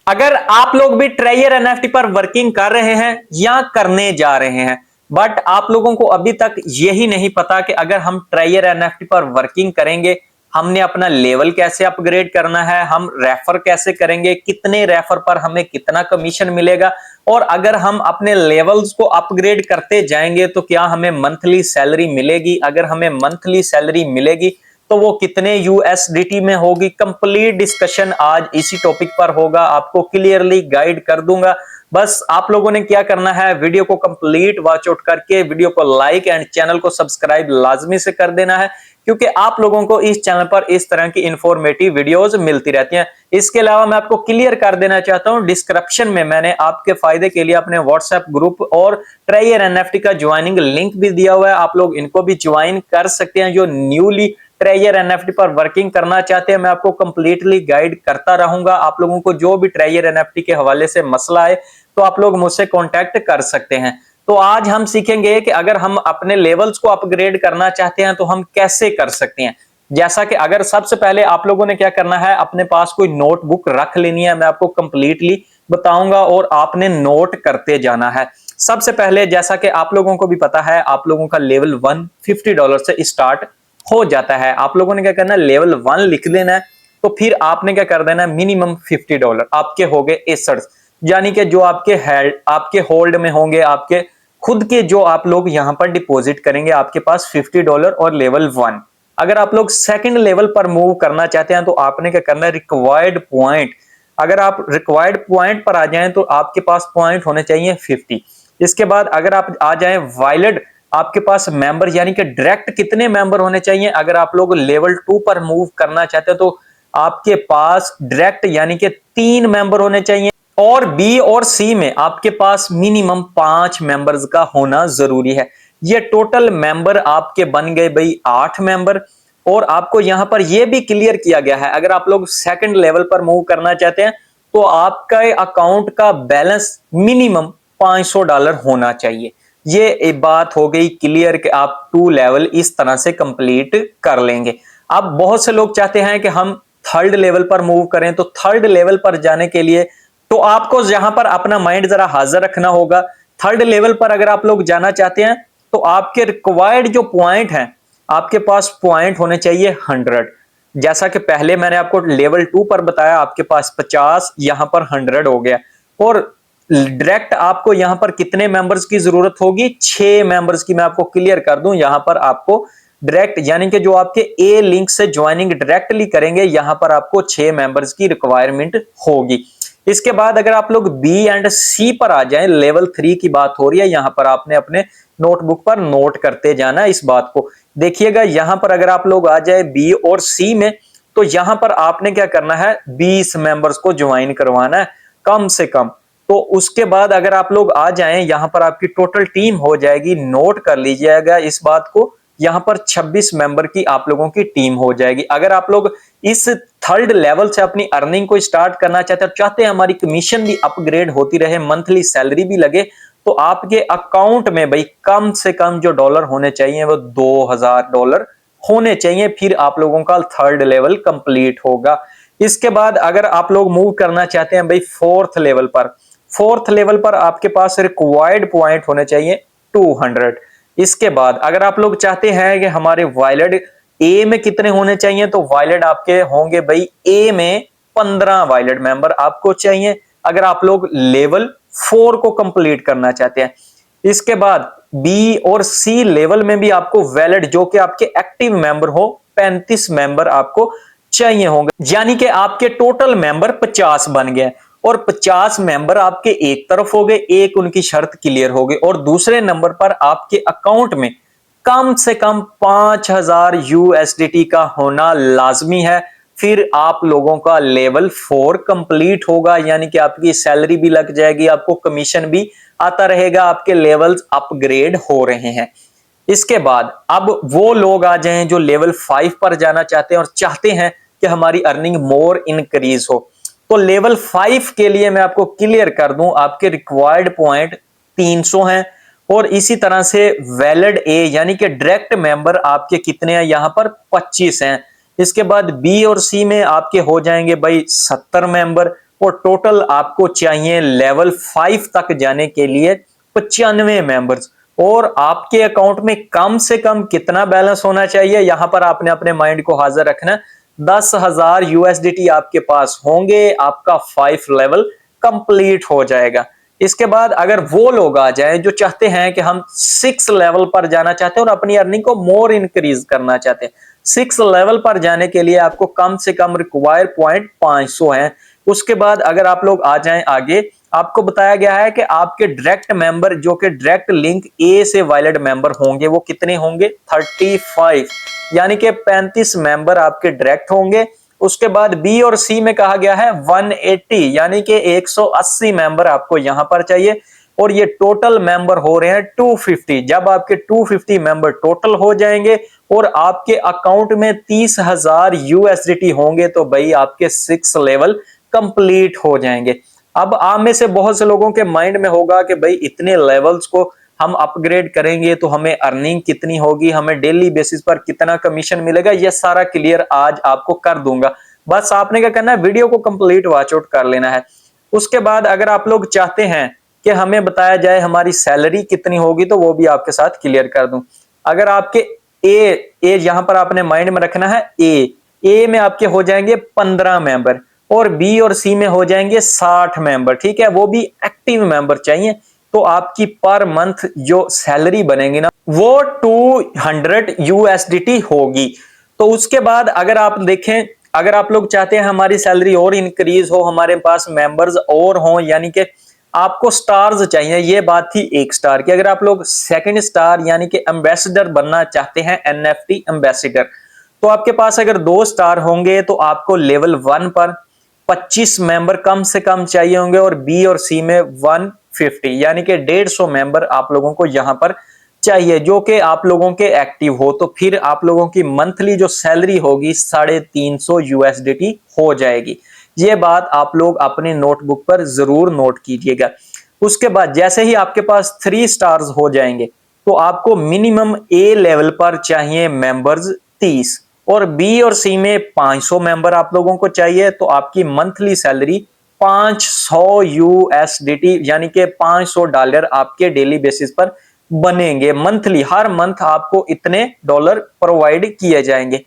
अगर आप लोग भी ट्रेजर एनएफटी पर वर्किंग कर रहे हैं या करने जा रहे हैं, बट आप लोगों को अभी तक यही नहीं पता कि अगर हम ट्रेजर एनएफटी पर वर्किंग करेंगे, हमने अपना लेवल कैसे अपग्रेड करना है, हम रेफर कैसे करेंगे, कितने रेफर पर हमें कितना कमीशन मिलेगा, और अगर हम अपने लेवल्स को अपग्रेड करते जाएंगे तो क्या हमें मंथली सैलरी मिलेगी, अगर हमें मंथली सैलरी मिलेगी तो वो कितने यूएसडीटी में होगी। कंप्लीट डिस्कशन आज इसी टॉपिक पर होगा, आपको क्लियरली गाइड कर दूंगा। बस आप लोगों ने क्या करना है, वीडियो को कंप्लीट वॉच आउट करके वीडियो को लाइक एंड चैनल को सब्सक्राइब लाजमी से कर देना है, क्योंकि आप लोगों को इस चैनल पर इस तरह की इंफॉर्मेटिव वीडियोस मिलती रहती हैं। इसके अलावा मैं आपको क्लियर कर देना चाहता हूं, डिस्क्रिप्शन में मैंने आपके फायदे के लिए अपने व्हाट्सएप ग्रुप और ट्रेजर एनएफटी का ज्वाइनिंग लिंक भी दिया हुआ है, आप लोग इनको भी ज्वाइन कर सकते हैं। जो न्यूली ट्रेजर एनएफटी पर वर्किंग करना चाहते हैं, मैं आपको कंप्लीटली गाइड करता रहूंगा। आप लोगों को जो भी ट्रेजर एनएफटी के हवाले से मसला है तो आप लोग मुझसे कांटेक्ट कर सकते हैं। तो आज हम सीखेंगे कि अगर हम अपने लेवल्स को अपग्रेड करना चाहते हैं तो हम कैसे कर सकते हैं। जैसा कि अगर सबसे पहले आप लोगों ने क्या करना है, अपने पास कोई नोटबुक रख लेनी है, मैं आपको कंप्लीटली बताऊंगा और आपने नोट करते जाना है। सबसे पहले जैसा कि आप लोगों को भी पता है, आप लोगों का लेवल 1 $50 से स्टार्ट हो जाता है। आप लोगों ने क्या करना है, लेवल 1 लिख देना है, तो फिर आपने क्या कर देना है, मिनिमम $50 आपके हो गए एसेट्स, यानी कि जो आपके होल्ड में होंगे, आपके खुद के जो आप लोग यहां पर डिपॉजिट करेंगे, आपके पास $50 और लेवल 1। अगर आप लोग सेकंड लेवल पर मूव करना चाहते हैं तो आपने क्या करना है, रिक्वायर्ड पॉइंट, अगर आप रिक्वायर्ड पॉइंट पर आ जाएं तो आपके पास पॉइंट होने चाहिए 50। इसके बाद अगर आप आ जाएं वायलेट, आपके पास मेंबर यानी कि डायरेक्ट कितने मेंबर होने चाहिए, अगर आप लोग लेवल 2 पर मूव करना चाहते हैं तो आपके पास डायरेक्ट यानी कि 3 मेंबर होने चाहिए, और बी और सी में आपके पास मिनिमम 5 मेंबर्स का होना जरूरी है। ये टोटल मेंबर आपके बन गए भाई 8 मेंबर। और आपको यहां पर यह भी क्लियर किया गया है, अगर आप लोग सेकंड लेवल पर मूव करना चाहते हैं तो आपका अकाउंट का बैलेंस मिनिमम $500 होना चाहिए। ये एक बात हो गई क्लियर कि आप 2 लेवल इस तरह से कंप्लीट कर लेंगे। अब बहुत से लोग चाहते हैं कि हम थर्ड लेवल पर मूव करें, तो थर्ड लेवल पर जाने के लिए तो आपको यहां पर अपना माइंड जरा हाजिर रखना होगा। थर्ड लेवल पर अगर आप लोग जाना चाहते हैं तो आपके रिक्वायर्ड जो पॉइंट हैं, आपके पास पॉइंट होने चाहिए 100। जैसा कि पहले मैंने आपको लेवल 2 पर बताया, आपके पास 50, यहां पर 100 हो गया। और डायरेक्ट आपको यहां पर कितने मेंबर्स की जरूरत होगी, 6 मेंबर्स की। मैं आपको क्लियर कर दूं, यहां पर आपको डायरेक्ट यानी कि जो आपके ए लिंक से ज्वाइनिंग डायरेक्टली करेंगे, यहां पर आपको 6 मेंबर्स की रिक्वायरमेंट होगी। इसके बाद अगर आप लोग बी एंड सी पर आ जाएं, लेवल 3 की बात हो रही है, यहां पर आपने अपने नोटबुक पर नोट करते जाना है इस बात को। देखिएगा यहां पर अगर आप लोग आ जाए बी और सी में, तो यहां पर आपने क्या करना है, 20 मेंबर्स को ज्वाइन करवाना है कम से कम। तो उसके बाद अगर आप लोग आ जाएं, यहां पर आपकी टोटल टीम हो जाएगी, नोट कर लीजिएगा इस बात को, यहां पर 26 मेंबर की आप लोगों की टीम हो जाएगी। अगर आप लोग इस थर्ड लेवल से अपनी अर्निंग को स्टार्ट करना चाहते हैं हमारी कमीशन भी अपग्रेड होती रहे, मंथली सैलरी भी लगे, तो आपके अकाउंट में भाई कम से कम जो डॉलर होने चाहिए वो $2000 होने चाहिए, फिर आप लोगों का थर्ड लेवल कंप्लीट होगा। इसके बाद अगर आप लोग मूव करना चाहते हैं भाई फोर्थ लेवल पर, फोर्थ लेवल पर आपके पास रिक्वायर्ड पॉइंट होने चाहिए 200। इसके बाद अगर आप लोग चाहते हैं कि हमारे वायलेट ए में कितने होने चाहिए, तो वायलेट आपके होंगे भाई ए में 15 वायलेट मेंबर आपको चाहिए, अगर आप लोग लेवल 4 को कंप्लीट करना चाहते हैं। इसके बाद बी और सी लेवल में भी आपको वैलिड जो कि आपके एक्टिव मेंबर हो 35 मेंबर आपको चाहिए होंगे, यानी कि आपके टोटल मेंबर 50 बन गए। और 50 मेंबर आपके एक तरफ हो गए, एक उनकी शर्त क्लियर हो गई, और दूसरे नंबर पर आपके अकाउंट में कम से कम 5000 यूएसडीटी का होना लाजमी है, फिर आप लोगों का लेवल 4 कंप्लीट होगा, यानी कि आपकी सैलरी भी लग जाएगी, आपको कमीशन भी आता रहेगा, आपके लेवल्स अपग्रेड हो रहे हैं। इसके बाद अब वो लोग आ जाएं जो लेवल 5 पर जाना चाहते हैं और चाहते हैं कि हमारी अर्निंग मोर इंक्रीज हो। तो लेवल 5 के लिए मैं आपको क्लियर कर दूं, आपके रिक्वायर्ड पॉइंट 300 हैं, और इसी तरह से वैलिड ए यानी कि डायरेक्ट मेंबर आपके कितने हैं, यहां पर 25 हैं। इसके बाद बी और सी में आपके हो जाएंगे भाई 70 मेंबर, और टोटल आपको चाहिए लेवल 5 तक जाने के लिए 95 मेंबर्स। और आपके अकाउंट में कम से कम कितना बैलेंस होना चाहिए, यहां पर आपने अपने माइंड को हाजिर रखना। 10,000 यूएसडीटी आपके पास होंगे, आपका 5 लेवल कंप्लीट हो जाएगा। इसके बाद अगर वो लोग आ जाएं जो चाहते हैं कि हम 6 लेवल पर जाना चाहते हैं और अपनी अर्निंग को मोर इंक्रीज करना चाहते हैं, 6 लेवल पर जाने के लिए आपको कम से कम रिक्वायर पॉइंट 500 है। उसके बाद अगर आप लोग आ जाएं आगे, आपको बताया गया है कि आपके डायरेक्ट मेंबर जो कि डायरेक्ट लिंक ए से वैलिड मेंबर होंगे वो कितने होंगे, 35, यानी कि 35 मेंबर आपके डायरेक्ट होंगे। उसके बाद बी और सी में कहा गया है 180, यानी कि 180 मेंबर आपको यहां पर चाहिए। और ये टोटल मेंबर हो रहे हैं 250। जब आपके 250 मेंबर टोटल हो जाएंगे और आपके अकाउंट में 30,000 यूएसडीटी होंगे तो भाई आपके 6 लेवल कंप्लीट हो जाएंगे। अब आप में से बहुत से लोगों के माइंड में होगा कि भाई इतने लेवल्स को हम अपग्रेड करेंगे तो हमें अर्निंग कितनी होगी, हमें डेली बेसिस पर कितना कमीशन मिलेगा। ये सारा क्लियर आज आपको कर दूंगा। बस आपने क्या करना है, वीडियो को कंप्लीट वॉच आउट कर लेना है। उसके बाद अगर आप लोग चाहते हैं कि हमें बताया जाए हमारी सैलरी कितनी होगी तो वो भी आपके साथ क्लियर कर दूं। अगर आपके ए यहां पर आपने माइंड में रखना है, ए में आपके हो जाएंगे 15 मेंबर और बी और सी में हो जाएंगे 60 मेंबर। ठीक है, वो भी एक्टिव मेंबर चाहिए। तो आपकी पर मंथ जो सैलरी बनेगी ना वो 200 यूएसडीटी होगी। तो उसके बाद अगर आप देखें, अगर आप लोग चाहते हैं हमारी सैलरी और इंक्रीज हो, हमारे पास मेंबर्स और हों, यानी कि आपको स्टार्स चाहिए, ये बात थी 1 स्टार की। अगर आप लोग 2nd स्टार यानी कि एम्बेसडर बनना चाहते हैं, एनएफटी एम्बेसडर, तो आपके पास अगर 2 स्टार होंगे तो आपको लेवल 1 पर 25 मेंबर कम से कम चाहिए होंगे और बी और सी में 150, यानी कि 150 मेंबर आप लोगों को यहां पर चाहिए जो कि आप लोगों के एक्टिव हो। तो फिर आप लोगों की मंथली जो सैलरी होगी 350 यूएसडीटी हो जाएगी। ये बात आप लोग अपने नोटबुक पर जरूर नोट कीजिएगा। उसके बाद जैसे ही आपके पास 3 स्टार्स हो जाएंगे तो आपको मिनिमम ए लेवल पर चाहिए मेंबर्स 30 और बी और सी में 500 मेंबर आप लोगों को चाहिए। तो आपकी मंथली सैलरी 500 यूएसडीटी यानी कि $500 आपके डेली बेसिस पर बनेंगे। मंथली हर मंथ आपको इतने डॉलर प्रोवाइड किए जाएंगे।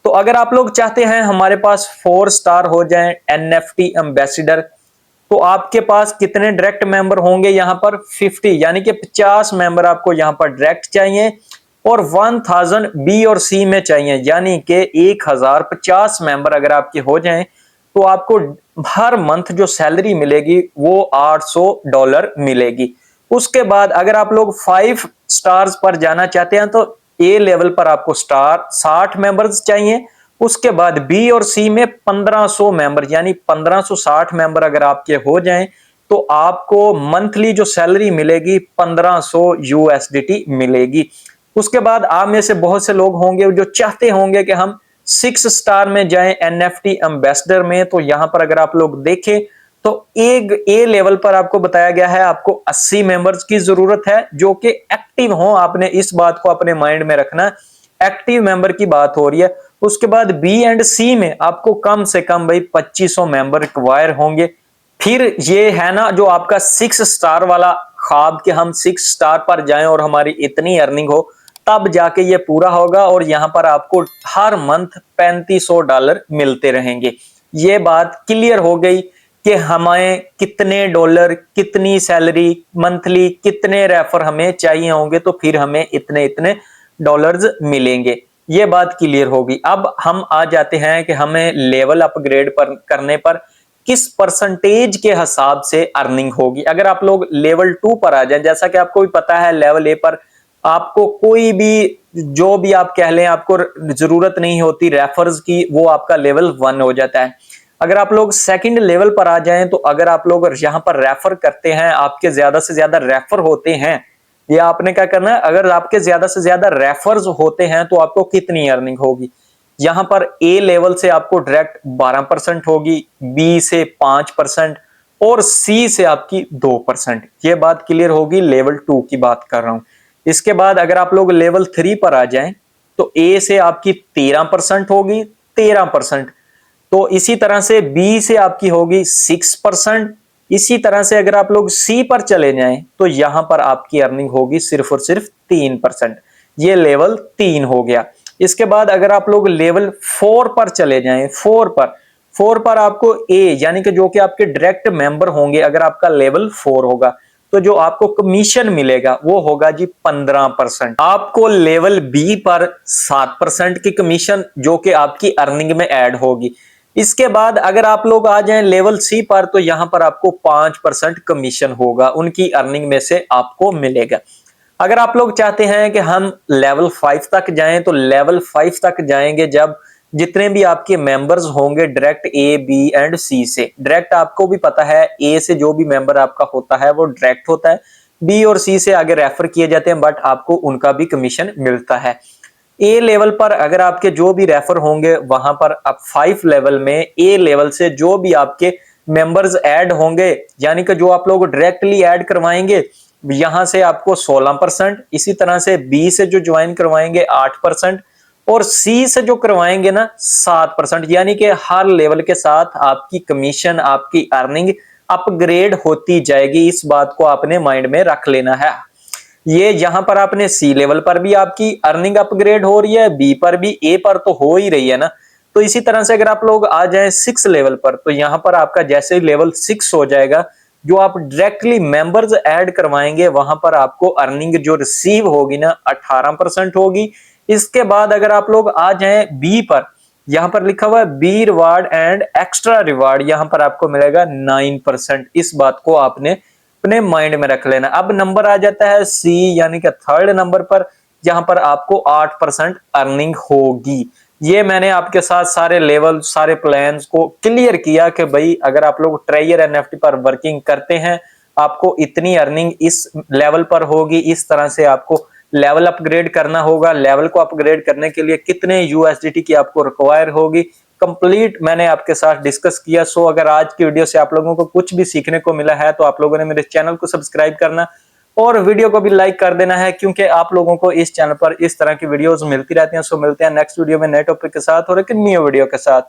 तो अगर आप लोग चाहते हैं हमारे पास 4 स्टार हो जाएं एनएफटी एम्बेसडर, तो आपके पास कितने डायरेक्ट मेंबर होंगे यहां पर 50, यानी कि 50 मेंबर आपको यहां पर डायरेक्ट चाहिए और 1000 बी और सी में चाहिए, यानी कि 1050 मेंबर अगर आपके हो जाएं तो आपको हर मंथ जो सैलरी मिलेगी वो $800 मिलेगी। उसके बाद अगर आप लोग 5 स्टार्स पर जाना चाहते हैं तो ए लेवल पर आपको स्टार 60 मेंबर्स चाहिए। उसके बाद बी और सी में 1500 मेंबर यानी 1560 मेंबर अगर आपके हो जाएं तो आपको मंथली जो सैलरी मिलेगी 1500 यूएसडीटी मिलेगी। उसके बाद आप में से बहुत से लोग होंगे जो चाहते होंगे कि हम 6 स्टार में जाएं एनएफटी एम्बेसडर में। तो यहां पर अगर आप लोग देखें तो एक ए लेवल पर आपको बताया गया है आपको 80 मेंबर्स की जरूरत है जो कि एक्टिव हो। आपने इस बात को अपने माइंड में रखना, एक्टिव मेंबर की बात हो रही है। उसके बाद बी एंड सी में आपको कम से कम भाई 2500 मेंबर रिक्वायर होंगे। फिर ये है ना जो आपका 6 स्टार वाला ख्वाब कि हम 6 स्टार पर जाएं और हमारी इतनी अर्निंग हो, तब जाके ये पूरा होगा और यहां पर आपको हर मंथ $3500 मिलते रहेंगे। ये बात क्लियर हो गई कि हमें कितने डॉलर, कितनी सैलरी, मंथली कितने रेफर हमें चाहिए होंगे तो फिर हमें इतने इतने डॉलर्स मिलेंगे। ये बात क्लियर होगी। अब हम आ जाते हैं कि हमें लेवल अपग्रेड पर करने पर किस परसेंटेज के हिसाब से अर्निंग होगी। अगर आप लोग लेवल 2 पर आ जाए, जैसा कि आपको भी पता है लेवल ए पर आपको कोई भी जो भी आप कह लें आपको जरूरत नहीं होती रेफर्स की, वो आपका लेवल 1 हो जाता है। अगर आप लोग 2nd लेवल पर आ जाएं तो अगर आप लोग यहां पर रेफर करते हैं, आपके ज्यादा से ज्यादा रेफर होते हैं, ये आपने क्या करना है, अगर आपके ज्यादा से ज्यादा रेफर्स होते हैं तो आपको कितनी अर्निंग होगी। यहां पर ए लेवल से आपको डायरेक्ट 12% होगी, बी से 5% और सी से आपकी 2%। ये बात क्लियर होगी, लेवल 2 की बात कर रहा हूं। इसके बाद अगर आप लोग लेवल 3 पर आ जाएं तो ए से आपकी 13% होगी, 13%। तो इसी तरह से बी से आपकी होगी 6%। इसी तरह से अगर आप लोग सी पर चले जाएं तो यहां पर आपकी अर्निंग होगी सिर्फ और सिर्फ 3%। ये लेवल 3 हो गया। इसके बाद अगर आप लोग लेवल 4 पर चले जाएं, 4 पर आपको ए यानी कि जो कि आपके डायरेक्ट मेंबर होंगे, अगर आपका लेवल 4 होगा तो जो आपको कमीशन मिलेगा वो होगा जी 15%। आपको लेवल बी पर 7% की कमीशन जो कि आपकी अर्निंग में ऐड होगी। इसके बाद अगर आप लोग आ जाएं लेवल सी पर तो यहां पर आपको 5% कमीशन होगा, उनकी अर्निंग में से आपको मिलेगा। अगर आप लोग चाहते हैं कि हम लेवल 5 तक जाएं तो लेवल 5 तक जाएंगे जब जितने भी आपके मेंबर्स होंगे डायरेक्ट ए बी एंड सी से। डायरेक्ट आपको भी पता है ए से जो भी मेंबर आपका होता है वो डायरेक्ट होता है, बी और सी से आगे रेफर किए जाते हैं बट आपको उनका भी कमीशन मिलता है। ए लेवल पर अगर आपके जो भी रेफर होंगे वहां पर अब 5 लेवल में ए लेवल से जो भी आपके मेंबर्स ऐड होंगे यानी कि जो आप लोग डायरेक्टली ऐड करवाएंगे यहां से आपको 16%, इसी तरह से बी से जो ज्वाइन करवाएंगे 8% और सी से जो करवाएंगे ना 7%। यानी कि हर लेवल के साथ आपकी कमीशन, आपकी अर्निंग अपग्रेड होती जाएगी। इस बात को आपने माइंड में रख लेना है। ये यहां पर आपने सी लेवल पर भी आपकी अर्निंग अपग्रेड हो रही है, बी पर भी, ए पर तो हो ही रही है ना। तो इसी तरह से अगर आप लोग आ जाएं 6 लेवल पर तो यहां पर आपका जैसे ही लेवल 6 हो जाएगा जो आप डायरेक्टली मेंबर्स ऐड करवाएंगे वहां पर आपको अर्निंग जो रिसीव होगी ना 18% होगी। इसके बाद अगर आप लोग आ जाएं बी पर, यहां पर लिखा हुआ है B reward and extra reward, यहां पर आपको मिलेगा 9%। इस बात को आपने अपने माइंड में रख लेना। अब नंबर आ जाता है सी यानी कि 3rd नंबर पर, जहां पर आपको 8% अर्निंग होगी। ये मैंने आपके साथ सारे लेवल, सारे प्लान्स को क्लियर किया कि भाई अगर आप लोग ट्रेजर एनएफटी पर वर्किंग करते हैं आपको इतनी अर्निंग इस लेवल पर होगी, इस तरह से आपको लेवल अपग्रेड करना होगा। लेवल को अपग्रेड करने के लिए कितने यूएसडीटी की आपको रिक्वायर होगी, कंप्लीट मैंने आपके साथ डिस्कस किया। सो अगर आज की वीडियो से आप लोगों को कुछ भी सीखने को मिला है तो आप लोगों ने मेरे चैनल को सब्सक्राइब करना और वीडियो को भी लाइक कर देना है, क्योंकि आप लोगों को इस चैनल पर इस तरह की वीडियोस मिलती रहती हैं। सो मिलते हैं नेक्स्ट वीडियो में नए टॉपिक के साथ और एक न्यू वीडियो के साथ।